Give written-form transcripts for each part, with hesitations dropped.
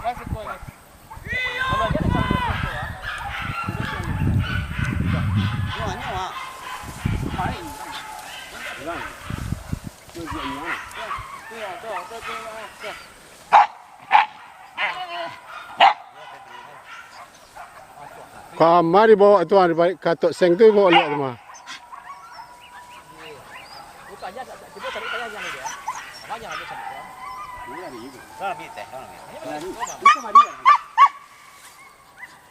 Kamar dibawa tuan katok seng tu bawa lihat tu mah. Bukannya kita cari kaya yang dia. Banyak ada cari. Ini ada juga. Kalau kita, kalau ni. Itu mari.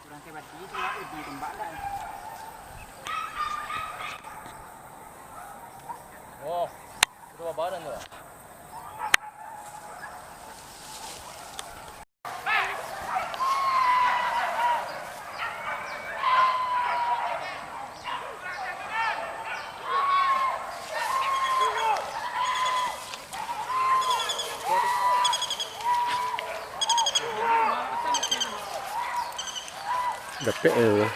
Kurang kebat itu lah di tempat dah. Oh, itu babaran tu. Dapat eh.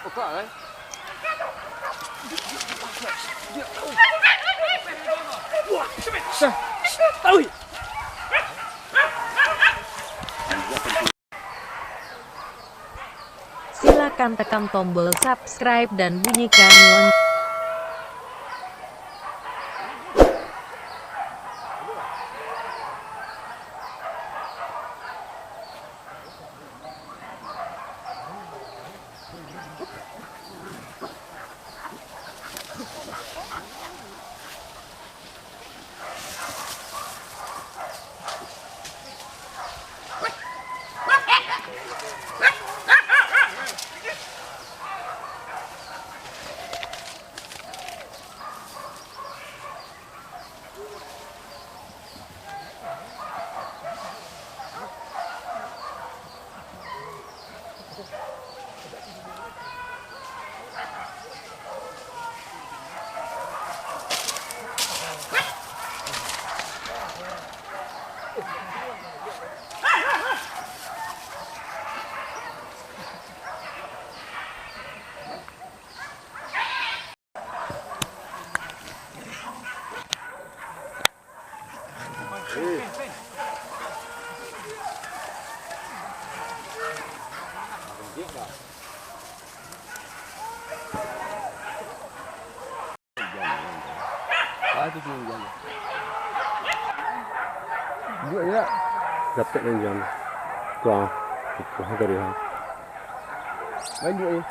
Buka kan? Silakan tekan tombol subscribe dan bunyikan lonceng. Itu jam. Dua ya. Dapat yang jam. Tuang. Itu dari hang. Main dua ni.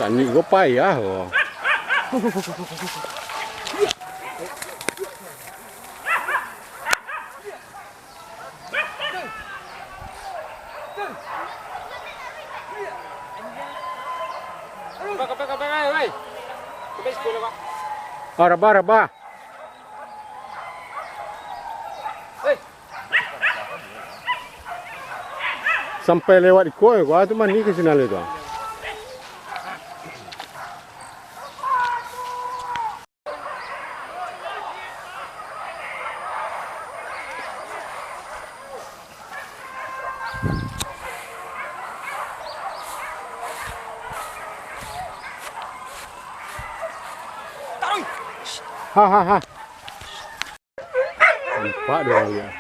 Tak ni gopai ya. Oh, rabah. Sampai lewat ikut gua tu mani ke sini tu. Ha. Nampak dia lihat.